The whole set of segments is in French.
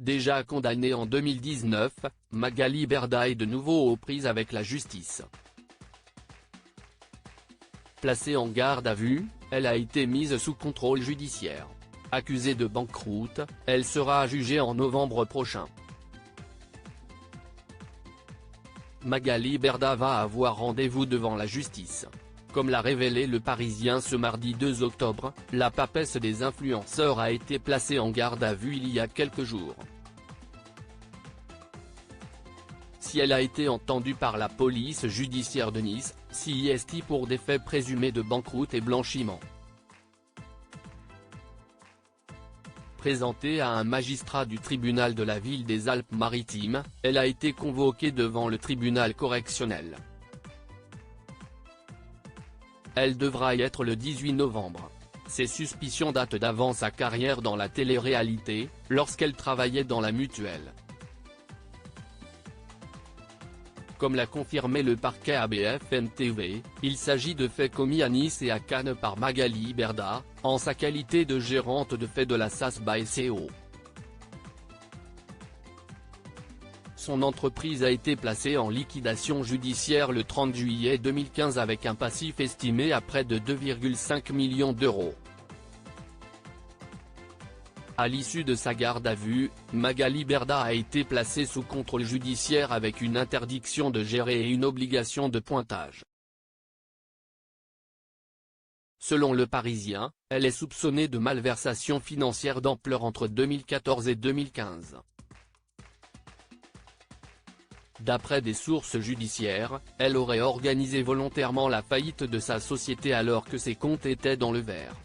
Déjà condamnée en 2019, Magali Berda est de nouveau aux prises avec la justice. Placée en garde à vue, elle a été mise sous contrôle judiciaire. Accusée de banqueroute, elle sera jugée en novembre prochain. Magali Berda va avoir rendez-vous devant la justice. Comme l'a révélé Le Parisien ce mardi 2 octobre, la papesse des influenceurs a été placée en garde à vue il y a quelques jours. Si elle a été entendue par la police judiciaire de Nice, CIST pour des faits présumés de banqueroute et blanchiment. Présentée à un magistrat du tribunal de la ville des Alpes-Maritimes, elle a été convoquée devant le tribunal correctionnel. Elle devra y être le 18 novembre. Ses suspicions datent d'avant sa carrière dans la télé-réalité, lorsqu'elle travaillait dans la Mutuelle. Comme l'a confirmé le parquet à BFM TV, il s'agit de faits commis à Nice et à Cannes par Magali Berda, en sa qualité de gérante de fait de la SAS by CO. Son entreprise a été placée en liquidation judiciaire le 30 juillet 2015 avec un passif estimé à près de 2,5 millions d'euros. À l'issue de sa garde à vue, Magali Berda a été placée sous contrôle judiciaire avec une interdiction de gérer et une obligation de pointage. Selon Le Parisien, elle est soupçonnée de malversation financière d'ampleur entre 2014 et 2015. D'après des sources judiciaires, elle aurait organisé volontairement la faillite de sa société alors que ses comptes étaient dans le vert.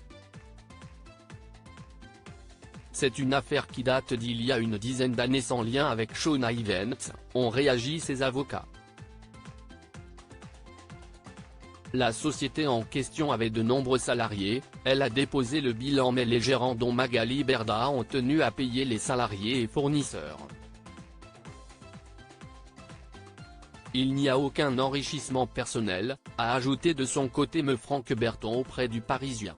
C'est une affaire qui date d'il y a une dizaine d'années sans lien avec Shauna Events, ont réagi ses avocats. La société en question avait de nombreux salariés, elle a déposé le bilan mais les gérants dont Magali Berda ont tenu à payer les salariés et fournisseurs. Il n'y a aucun enrichissement personnel, a ajouté de son côté me Franck Berton auprès du Parisien.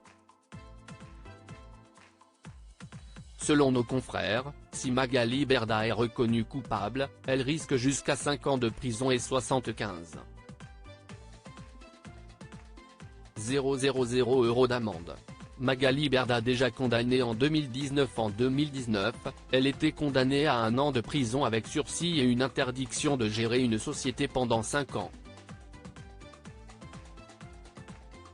Selon nos confrères, si Magali Berda est reconnue coupable, elle risque jusqu'à 5 ans de prison et 75 000 € d'amende. Magali Berda déjà condamnée en 2019. En 2019, elle était condamnée à 1 an de prison avec sursis et une interdiction de gérer une société pendant 5 ans.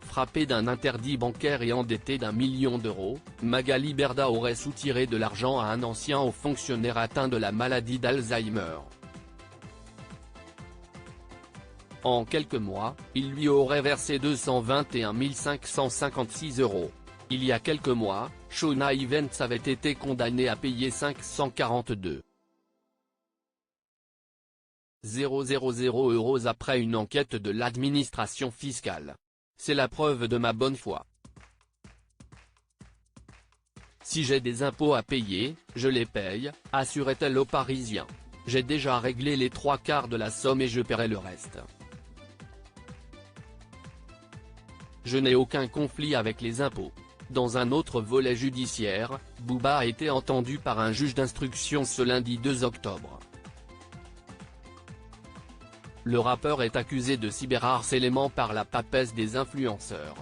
Frappée d'un interdit bancaire et endettée d'1 million d'euros, Magali Berda aurait soutiré de l'argent à un ancien haut fonctionnaire atteint de la maladie d'Alzheimer. En quelques mois, il lui aurait versé 221 556 €. Il y a quelques mois, Shauna Events avait été condamnée à payer 542 000 € après une enquête de l'administration fiscale. C'est la preuve de ma bonne foi. Si j'ai des impôts à payer, je les paye, assurait-elle au Parisien. J'ai déjà réglé les 3/4 de la somme et je paierai le reste. Je n'ai aucun conflit avec les impôts. Dans un autre volet judiciaire, Booba a été entendu par un juge d'instruction ce lundi 2 octobre. Le rappeur est accusé de cyberharcèlement par la papesse des influenceurs.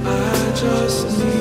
I just need